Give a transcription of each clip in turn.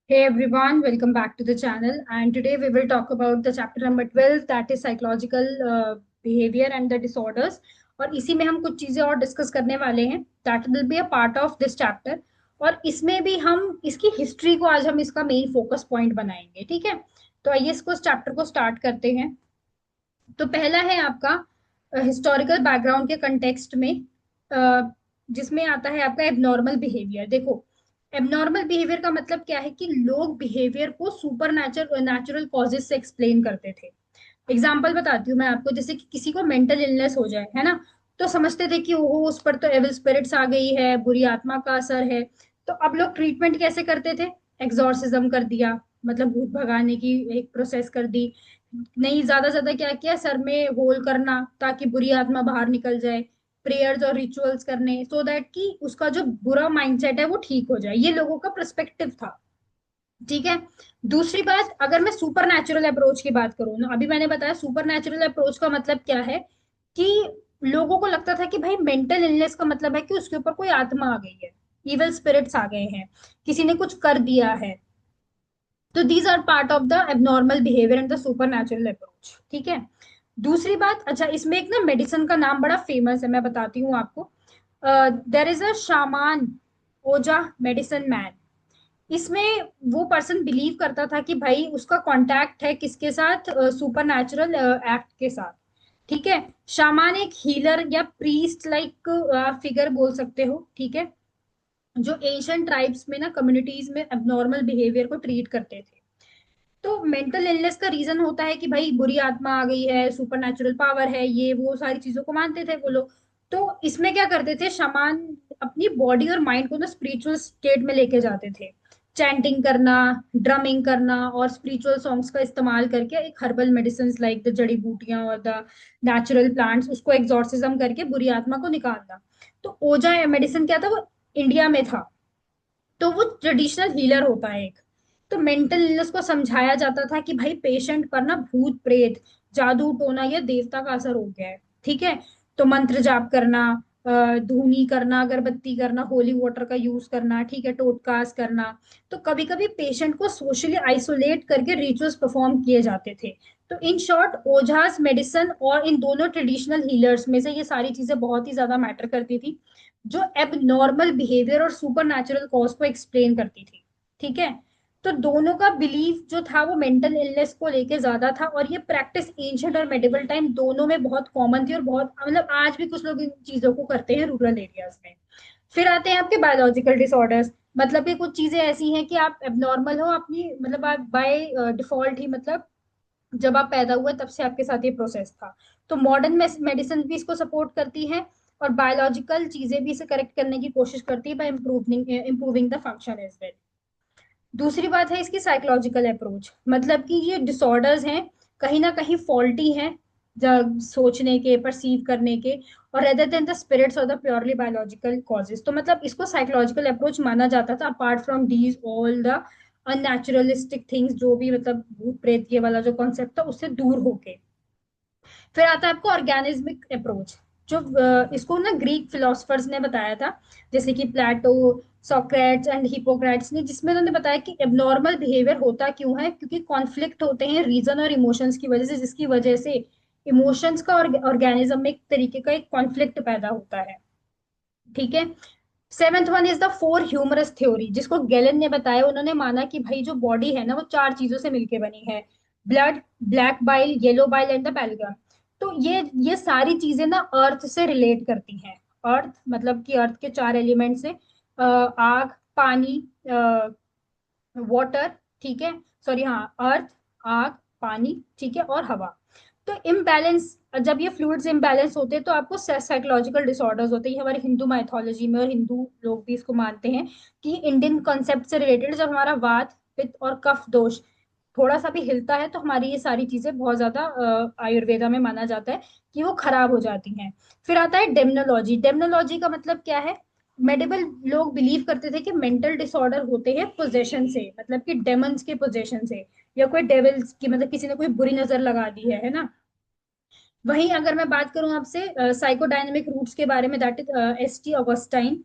Hey everyone, welcome back to the channel. And today we will talk about the chapter number 12, that is psychological behavior and the disorders. और इसी में हम कुछ चीजें और discuss करने वाले हैं that will be a part of this chapter. और इसमें भी हम इसकी हिस्ट्री को आज हम इसका मेन फोकस पॉइंट बनाएंगे, ठीक है। तो आइए इसको इस चैप्टर को स्टार्ट करते हैं। तो पहला है आपका हिस्टोरिकल बैकग्राउंड के कंटेक्स्ट में, जिसमें आता है आपका एबनॉर्मल बिहेवियर। देखो, एबनॉर्मल बिहेवियर का मतलब क्या है कि लोग बिहेवियर को सुपर नेचुरल कॉजेज से एक्सप्लेन करते थे। एग्जाम्पल बताती हूँ मैं आपको, जैसे कि किसी को मेंटल इलनेस हो जाए, है ना, तो समझते थे कि वो उस पर तो एविल स्पिरिट्स आ गई है, बुरी आत्मा का असर है। तो अब लोग ट्रीटमेंट कैसे करते थे? एग्जॉर्सिज्म कर दिया, मतलब भूत भगाने की एक प्रोसेस कर दी। नहीं, ज्यादा ज्यादा क्या किया, सर में होल करना ताकि बुरी आत्मा बाहर निकल जाए। प्रेयर्स और रिचुअल्स करने सो दैट कि उसका जो बुरा माइंडसेट है वो ठीक हो जाए। ये लोगों का पर्सपेक्टिव था, ठीक है। दूसरी बात, अगर मैं सुपर नेचुरल अप्रोच की बात करूँ ना, अभी मैंने बताया सुपर नेचुरल अप्रोच का मतलब क्या है कि लोगों को लगता था कि भाई मेंटल इलनेस का मतलब है कि उसके ऊपर कोई आत्मा आ गई है, इविल स्पिरिट्स आ गए हैं, किसी ने कुछ कर दिया है। तो these are part of the abnormal behaviour and the supernatural approach, ठीक है। दूसरी बात, अच्छा, इसमें एक ना मेडिसिन का नाम बड़ा फेमस है, मैं बताती हूँ आपको। देर इज अ शामान, ओजा मेडिसिन मैन। इसमें वो पर्सन बिलीव करता था कि भाई उसका कांटेक्ट है किसके साथ? सुपर नेचुरल एक्ट के साथ, ठीक है। शामान एक हीलर या प्रीस्ट लाइक फिगर बोल सकते हो, ठीक है, जो एशियन ट्राइब्स में ना कम्युनिटीज में एबनॉर्मल बिहेवियर को ट्रीट करते थे। तो मेंटल इलनेस का रीजन होता है कि भाई बुरी आत्मा आ गई है, सुपर नेचुरल पावर है, ये वो सारी चीजों को मानते थे वो लोग। तो इसमें क्या करते थे शमान? अपनी बॉडी और माइंड को ना स्पिरिचुअल स्टेट में लेके जाते थे। चैंटिंग करना, ड्रमिंग करना और स्पिरिचुअल सॉन्ग्स का इस्तेमाल करके एक हर्बल मेडिसिन लाइक द जड़ी बूटियां और द नेचुरल प्लांट्स, उसको एग्जॉर्सिज्म करके बुरी आत्मा को निकालना। तो ओजा मेडिसिन क्या था? वो इंडिया में था। तो वो ट्रेडिशनल हीलर होता है एक। तो मेंटल इलनेस को समझाया जाता था कि भाई पेशेंट पर ना भूत प्रेत, जादू टोना या देवता का असर हो गया है, ठीक है। तो मंत्र जाप करना, धूनी करना, अगरबत्ती करना, होली वाटर का यूज करना, ठीक है, टोटकास करना। तो कभी कभी पेशेंट को सोशली आइसोलेट करके रिचुअल्स परफॉर्म किए जाते थे। तो इन शॉर्ट, ओझास मेडिसिन और इन दोनों ट्रेडिशनल हीलर्स में से ये सारी चीजें बहुत ही ज्यादा मैटर करती थी, जो एब नॉर्मल बिहेवियर और सुपर नेचुरल कॉज को एक्सप्लेन करती थी, ठीक है। तो दोनों का बिलीफ जो था वो मेंटल इलनेस को लेके ज्यादा था, और ये प्रैक्टिस एंशिएंट और मेडिवल टाइम दोनों में बहुत कॉमन थी, और बहुत मतलब आज भी कुछ लोग इन चीजों को करते हैं रूरल एरियाज में। फिर आते हैं आपके बायोलॉजिकल डिसऑर्डर्स। मतलब कि कुछ चीजें ऐसी हैं कि आप एबनॉर्मल हो अपनी, मतलब आप बाय डिफॉल्ट ही, मतलब जब आप पैदा हुए तब से आपके साथ ये प्रोसेस था। तो मॉडर्न मेडिसिन भी इसको सपोर्ट करती है, और बायोलॉजिकल चीजें भी इसे करेक्ट करने की कोशिश करती है by improving the function as well. दूसरी बात है इसकी साइकोलॉजिकल अप्रोच, मतलब कि ये डिसऑर्डर्स हैं, कहीं ना कहीं फॉल्टी हैं सोचने के, परसीव करने के, और रेदर देन द स्पिरिट्स और द प्योरली बायोलॉजिकल कॉजेज। तो मतलब इसको साइकोलॉजिकल अप्रोच माना जाता था, apart from these all the unnaturalistic things, जो भी मतलब भूत प्रेत ये वाला जो कॉन्सेप्ट था उससे दूर होके। फिर आता है आपको ऑर्गेनिज्मिक अप्रोच, जो इसको ना ग्रीक फिलोसफर्स ने बताया था, जैसे कि प्लेटो, सोक्रेट्स एंड हिपोक्रेट्स ने, जिसमें उन्होंने बताया कि एबनॉर्मल बिहेवियर होता क्यों है, क्योंकि कॉन्फ्लिक्ट होते हैं रीजन और इमोशंस की वजह से, जिसकी वजह से इमोशंस का और ऑर्गेनिज्म में एक तरीके का एक कॉन्फ्लिक्ट पैदा होता है, ठीक है। Seventh one is the four humours theory, जिसको गैलन ने बताया। उन्होंने माना कि भाई जो बॉडी है ना वो चार चीजों से मिलके बनी है: blood, black bile, yellow bile and the Belgaum. तो ये सारी चीजें ना अर्थ से रिलेट करती हैं। अर्थ मतलब कि अर्थ के चार एलिमेंट से, आग, पानी, वाटर, ठीक है, सॉरी, हाँ, अर्थ, आग, पानी, ठीक है, और हवा। तो इम्बैलेंस, जब ये फ्लूइड्स इम्बैलेंस होते हैं तो आपको साइकोलॉजिकल डिसऑर्डर्स होते हैं। हमारे हिंदू माइथोलॉजी में, और हिंदू लोग भी इसको मानते हैं कि इंडियन कॉन्सेप्ट से रिलेटेड, जब हमारा वात, पित्त और कफ दोष थोड़ा सा भी हिलता है तो हमारी ये सारी चीजें बहुत ज्यादा आयुर्वेदा में माना जाता है कि वो खराब हो जाती हैं। फिर आता है डेमनोलॉजी। डेमनोलॉजी का मतलब क्या है? मेडिवल लोग बिलीव करते थे कि मेंटल डिसऑर्डर होते हैं पोजेशन से, मतलब कि डेमन्स के पोजेशन से, या कोई डेविल्स की, मतलब किसी ने कोई बुरी नजर लगा दी है ना। वहीं अगर मैं बात करूं आपसे साइकोडायनेमिक रूट्स के बारे में, that is S T Augustine.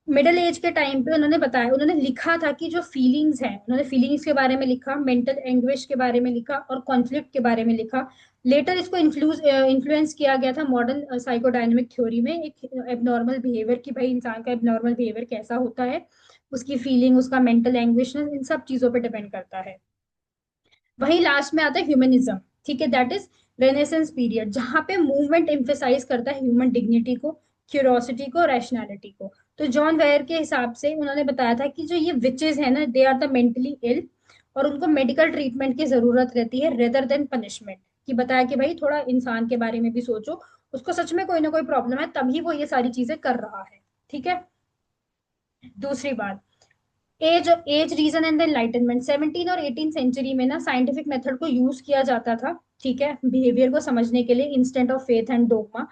Middle age के टाइम पे उन्होंने बताया, उन्होंने लिखा था कि जो फीलिंग्स हैं, उन्होंने फीलिंग्स के बारे में लिखा, मेंटल एंग्विश के बारे में लिखा और कॉन्फ्लिक्ट के बारे में लिखा। लेटर इसको इन्फ्लुएंस किया गया था मॉडर्न साइकोडायनेमिक थ्योरी में, एक एबनॉर्मल बिहेवियर की भाई इंसान का एबनॉर्मल बिहेवियर कैसा होता है, उसकी फीलिंग, उसका मेंटल एंग्विश, इन सब चीजों पर डिपेंड करता है। वही लास्ट में आता है ह्यूमनिज्म, ठीक है, दैट इज रेनेसेंस पीरियड, जहां पे मूवमेंट एम्फेसाइज करता है ह्यूमन डिग्निटी को, क्यूरोसिटी को, रैशनैलिटी को। तो जॉन वेयर के हिसाब से उन्होंने बताया था कि जो ये विचेज है ना, they are the mentally ill, और उनको मेडिकल ट्रीटमेंट की जरूरत रहती है रेदर देन पनिशमेंट। कि बताया कि भाई थोड़ा इंसान के बारे में भी सोचो, उसको सच में कोई ना कोई प्रॉब्लम है तभी वो ये सारी चीजें कर रहा है। ठीक है। दूसरी बात, age age reason and the enlightenment. 17 और 18 सेंचुरी में ना साइंटिफिक मेथड को यूज किया जाता था, ठीक है, बिहेवियर को समझने के लिए, instant of faith and dogma.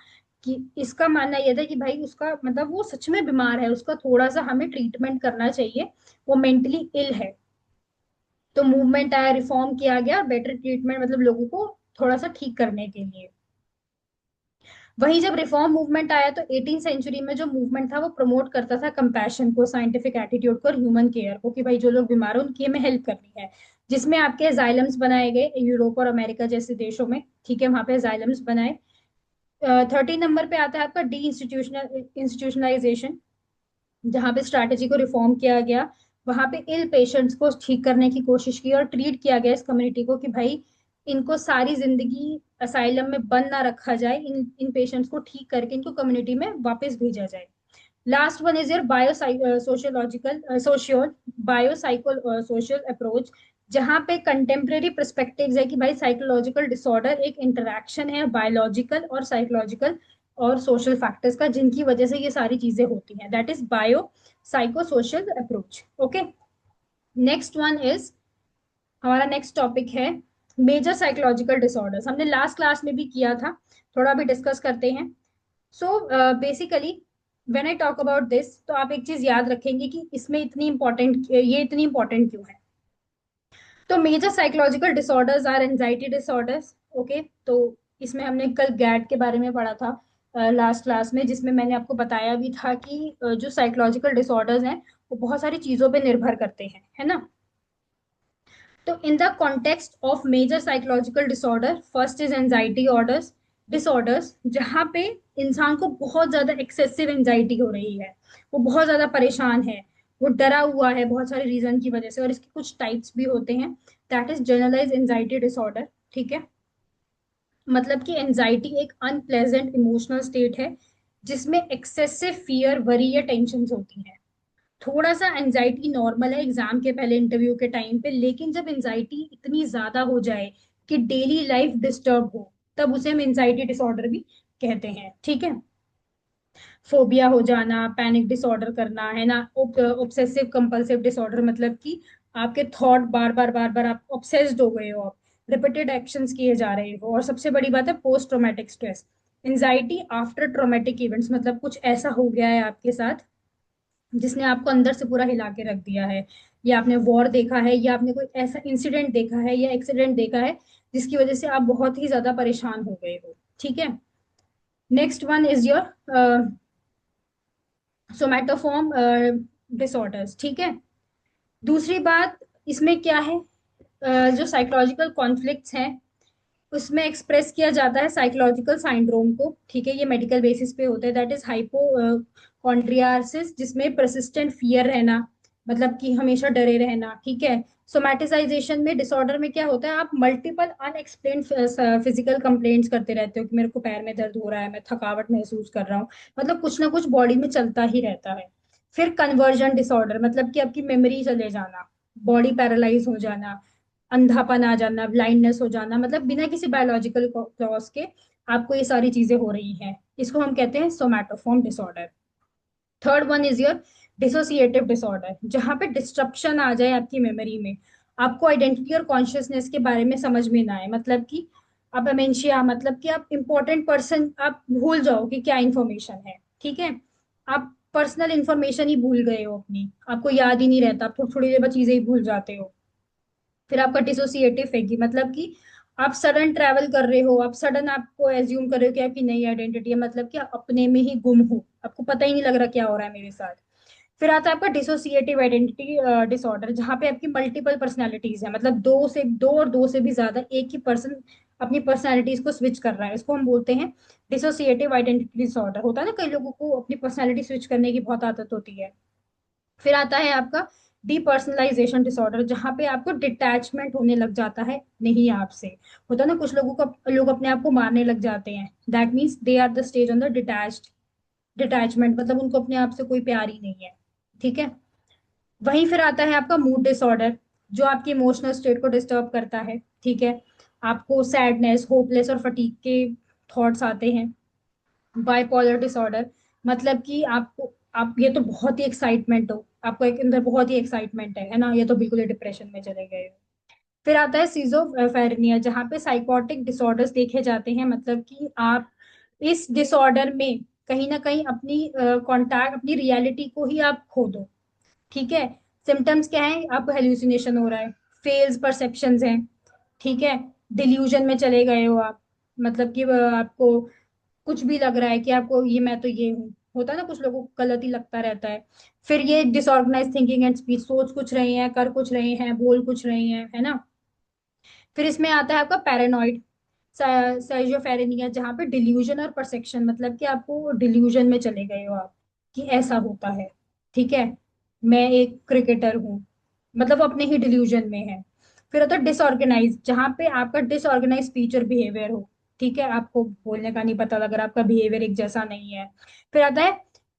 कि इसका मानना यह था कि भाई उसका मतलब वो सच में बीमार है, उसका थोड़ा सा हमें ट्रीटमेंट करना चाहिए, वो मेंटली इल है। तो मूवमेंट आया, रिफॉर्म किया गया, बेटर ट्रीटमेंट, मतलब लोगों को थोड़ा सा ठीक करने के लिए। वहीं जब रिफॉर्म मूवमेंट आया तो 18 सेंचुरी में जो मूवमेंट था वो प्रमोट करता था कंपैशन को, साइंटिफिक एटीट्यूड को और ह्यूमन केयर को, कि भाई जो लोग बीमार हैं उनकी हमें हेल्प करनी है। जिसमें आपके जाइलम्स बनाए गए यूरोप और अमेरिका जैसे देशों में, ठीक है, वहां पे जाइलम्स बनाए। 13 नंबर पे आता है आपका डी इंस्टीट्यूशनलाइजेशन, जहाँ पे स्ट्रैटेजी को रिफॉर्म किया गया। वहां पे इल पेशेंट्स को ठीक करने की कोशिश की और ट्रीट किया गया इस कम्युनिटी को, कि भाई इनको सारी जिंदगी असाइलम में बंद ना रखा जाए, इन इन पेशेंट्स को ठीक करके इनको कम्युनिटी में वापस भेजा जाए। Last one is your bio sociological social bio psycho social approach, जहाँ पे कंटेम्प्रेरी परस्पेक्टिव्स है कि भाई साइकोलॉजिकल डिसऑर्डर एक इंटरेक्शन है बायोलॉजिकल और साइकोलॉजिकल और सोशल फैक्टर्स का, जिनकी वजह से ये सारी चीजें होती हैं, that is bio psycho social approach. Okay. Next one is, हमारा नेक्स्ट टॉपिक है मेजर साइकोलॉजिकल डिसऑर्डर्स। हमने लास्ट क्लास में भी किया था, थोड़ा भी डिस्कस करते हैं। So basically when I talk about this, तो आप एक चीज याद रखेंगे कि इसमें इतनी इंपॉर्टेंट, ये इतनी इंपॉर्टेंट क्यों है। तो major psychological disorders are anxiety disorders. Okay. तो इसमें हमने कल गैट के बारे में पढ़ा था लास्ट क्लास में, जिसमें मैंने आपको बताया भी था कि जो साइकोलॉजिकल डिसऑर्डर्स हैं वो बहुत सारी चीजों पे निर्भर करते हैं, है ना। तो in the context of major psychological disorder, first is anxiety orders disorders, जहाँ पे इंसान को बहुत ज्यादा एक्सेसिव एंजाइटी हो रही है, वो बहुत ज्यादा परेशान है, वो डरा हुआ है बहुत सारे रीजन की वजह से, और इसके कुछ टाइप्स भी होते हैं। That is generalise anxiety disorder, ठीक है। मतलब कि एंजाइटी एक अनप्लेजेंट इमोशनल स्टेट है जिसमें एक्सेसिव फियर, वरी या टेंशन होती है। थोड़ा सा एंजाइटी नॉर्मल है एग्जाम के पहले, इंटरव्यू के टाइम पे, लेकिन जब एंजाइटी इतनी ज्यादा हो जाए कि डेली लाइफ डिस्टर्ब हो, तब उसे हम एंजाइटी डिसऑर्डर भी कहते हैं, ठीक है। फोबिया हो जाना, पैनिक डिसऑर्डर करना, है ना, ऑब्सेसिव कंपल्सिव डिसऑर्डर, मतलब कि आपके थॉट बार बार आप ऑब्सेस्ड हो गए हो, आप रिपीटेड एक्शंस किए जा रहे हो। और सबसे बड़ी बात है post traumatic stress, anxiety after traumatic events, मतलब कुछ ऐसा हो गया है आपके साथ जिसने आपको अंदर से पूरा हिला के रख दिया है, या आपने वॉर देखा है, या आपने कोई ऐसा इंसिडेंट देखा है या एक्सीडेंट देखा है जिसकी वजह से आप बहुत ही ज्यादा परेशान हो गए हो, ठीक है। Next one is your somatoform disorders, ठीक है। दूसरी बात इसमें क्या है, जो साइकोलॉजिकल कॉन्फ्लिक्ट्स हैं उसमें एक्सप्रेस किया जाता है साइकोलॉजिकल साइंड्रोम को, ठीक है, ये मेडिकल बेसिस पे होता है। दैट इज हाइपोकॉन्ड्रियासिस, जिसमें परसिस्टेंट फियर रहना, मतलब कि हमेशा डरे रहना, ठीक है। सोमैटिसाइजेशन में डिसऑर्डर में क्या होता है, आप मल्टीपल अनएक्सप्लेन्ड फिजिकल कंप्लेंट्स करते रहते हो कि मेरे को पैर में दर्द हो रहा है, मैं थकावट महसूस कर रहा हूँ, मतलब कुछ ना कुछ बॉडी में चलता ही रहता है। फिर कन्वर्जन डिसऑर्डर, मतलब कि आपकी मेमोरी चले जाना, बॉडी पैरालाइज हो जाना, अंधापन आ जाना, ब्लाइंडनेस हो जाना, मतलब बिना किसी बायोलॉजिकल कॉज के आपको ये सारी चीजें हो रही हैं, इसको हम कहते हैं somatoform disorder. Third one is your dissociative disorder, जहां पे डिस्ट्रप्शन आ जाए आपकी मेमोरी में, आपको आइडेंटिटी और कॉन्शियसनेस के बारे में समझ में ना आए, मतलब कि आप अमेंशिया, मतलब कि आप इंपॉर्टेंट पर्सन आप भूल जाओ कि क्या इंफॉर्मेशन है, ठीक है। आप पर्सनल इंफॉर्मेशन ही भूल गए हो अपनी, आपको याद ही नहीं रहता, आप थोड़ी थोड़ी देर बाद चीजें ही भूल जाते हो। फिर आपका डिसोसिएटिव है कि मतलब कि आप सडन ट्रैवल कर रहे हो, आप सडन आपको एज्यूम कर रहे हो कि आपकी नई आइडेंटिटी है, मतलब कि आप अपने में ही गुम हो, आपको पता ही नहीं लग रहा क्या हो रहा है मेरे साथ। फिर आता है आपका डिसोसिएटिव आइडेंटिटी डिसऑर्डर, जहाँ पे आपकी मल्टीपल पर्सनालिटीज है, मतलब दो से भी ज्यादा एक ही पर्सन अपनी पर्सनालिटीज को स्विच कर रहा है, इसको हम बोलते हैं डिसोसिएटिव आइडेंटिटी डिसऑर्डर। होता है ना कई लोगों को अपनी पर्सनालिटी स्विच करने की बहुत आदत होती है। फिर आता है आपका डीपर्सनलाइजेशन डिसऑर्डर, जहाँ पे आपको डिटैचमेंट होने लग जाता है नहीं आपसे। होता है ना कुछ लोगों का, लोग अपने आप को मारने लग जाते हैं, that means they are the stage on the detachment, मतलब उनको अपने आप से कोई प्यार ही नहीं है। ठीक है। वहीं फिर आता है आपका मूड डिसऑर्डर, जो आपकी इमोशनल स्टेट को डिस्टर्ब करता है। ठीक है। आपको सैडनेस, होपलेस और फटीग के थॉट्स आते हैं। बाइपोलर डिसऑर्डर, मतलब कि आपको, आप ये तो बहुत ही एक्साइटमेंट हो, आपको एक अंदर बहुत ही एक्साइटमेंट है ना, ये तो बिल्कुल ही डिप्रेशन में चले गए हो। फिर आता है सीजोफ्रेनिया, जहाँ पे साइकोटिक डिसऑर्डर्स देखे जाते हैं, मतलब कि आप इस डिसऑर्डर में कहीं ना कहीं अपनी कांटेक्ट, अपनी रियलिटी को ही आप खो दो। ठीक है। सिम्टम्स क्या है, आपको हेल्यूसिनेशन हो रहा है, फेल्स परसेप्शंस हैं। ठीक है। डिल्यूजन में चले गए हो आप, मतलब कि आपको कुछ भी लग रहा है कि आपको ये, मैं तो ये हूँ। होता है ना कुछ लोगों को गलत ही लगता रहता है। फिर ये डिसऑर्गेनाइज थिंकिंग एंड स्पीच, सोच कुछ रहे हैं, कर कुछ रहे हैं, बोल कुछ रहे हैं, है ना। फिर इसमें आता है आपका पैरानॉइड साइजोफ्रेनिया, जहाँ पे डिल्यूजन और परसेप्शन, मतलब कि आपको डिल्यूजन में चले गए हो आप कि ऐसा होता है। ठीक है। मैं एक क्रिकेटर हूँ, मतलब वो अपने ही डिल्यूजन में है। फिर होता है डिसऑर्गेनाइज, जहाँ पे आपका डिसऑर्गेनाइज स्पीच और बिहेवियर हो। ठीक है, आपको बोलने का नहीं पता, अगर आपका बिहेवियर एक जैसा नहीं है। फिर आता है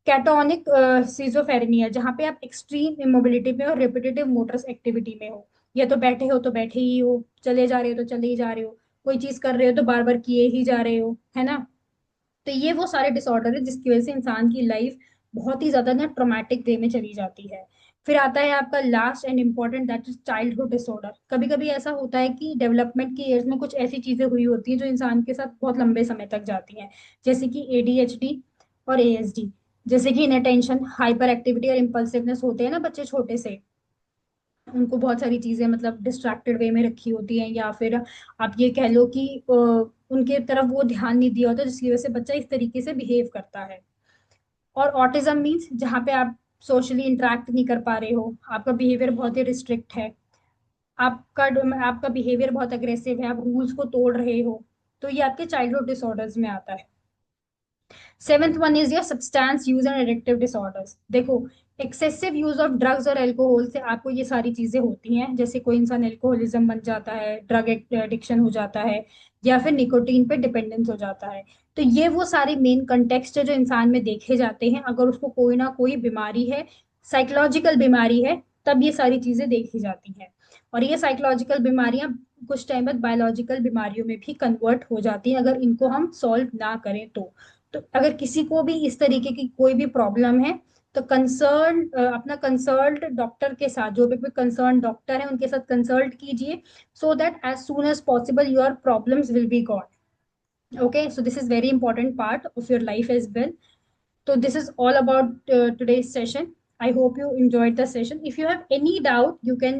कैटोनिक सीजोफेरेनिया, जहाँ पे आप एक्सट्रीम इमोबिलिटी में और रिपीटेटिव मोटर्स एक्टिविटी में हो। या तो बैठे हो तो बैठे ही हो, चले जा रहे हो तो चले ही जा रहे हो, कोई चीज कर रहे हो तो बार बार किए ही जा रहे हो, है ना। तो ये वो सारे डिसऑर्डर है जिसकी वजह से इंसान की लाइफ बहुत ही ज्यादा ना ट्रोमैटिक वे में चली जाती है। फिर आता है आपका last and important, that is childhood disorder. कभी कभी ऐसा होता है कि डेवलपमेंट की एज में कुछ ऐसी चीजें हुई होती हैं जो इंसान के साथ बहुत लंबे समय तक जाती हैं, जैसे कि एडीएचडी और एएसडी। जैसे कि इनअटेंशन, हाइपर एक्टिविटी और इम्पल्सिवनेस होते हैं ना बच्चे छोटे से, उनको बहुत सारी चीजें मतलब डिस्ट्रैक्टेड वे में रखी होती हैं, या फिर आप ये कह लो कि उनके तरफ वो ध्यान नहीं दिया होता, जिसकी वजह से बच्चा इस तरीके से बिहेव करता है। और ऑटिज्म मीन्स जहाँ पे आप सोशली इंटरेक्ट नहीं कर पा रहे हो, आपका बिहेवियर बहुत ही रिस्ट्रिक्ट है, आपका आपका बिहेवियर बहुत अग्रेसिव है, आप रूल्स को तोड़ रहे हो। तो ये आपके चाइल्डहुड डिसऑर्डर्स में आता है। Seventh one is your substance use and addictive disorders. देखो, एक्सेसिव यूज ऑफ ड्रग्स और एल्कोहल से आपको ये सारी चीजें होती हैं, जैसे कोई इंसान एल्कोहलिज्म बन जाता है, ड्रग एडिक्शन हो जाता है, या फिर निकोटीन पे डिपेंडेंस हो जाता है। तो ये वो सारे मेन कंटेक्स्ट है जो इंसान में देखे जाते हैं, अगर उसको कोई ना कोई बीमारी है, साइकोलॉजिकल बीमारी है, तब ये सारी चीजें देखी जाती हैं। और ये साइकोलॉजिकल बीमारियां कुछ टाइम बाद बायोलॉजिकल बीमारियों में भी कन्वर्ट हो जाती हैं, अगर इनको हम सॉल्व ना करें तो अगर किसी को भी इस तरीके की कोई भी प्रॉब्लम है, तो कंसर्न अपना कंसल्ट डॉक्टर के साथ, जो भी कंसर्न डॉक्टर है उनके साथ कंसल्ट कीजिए, so that as soon as possible your problems will be gone. Okay, so this is very important part of your life as well. So this is all about today's session. I hope you enjoyed the session. If you have any doubt, you can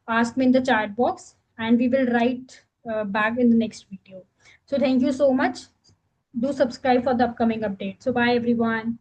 ask me in the chat box and we will write back in the next video. So thank you so much. Do subscribe for the upcoming update. So bye everyone.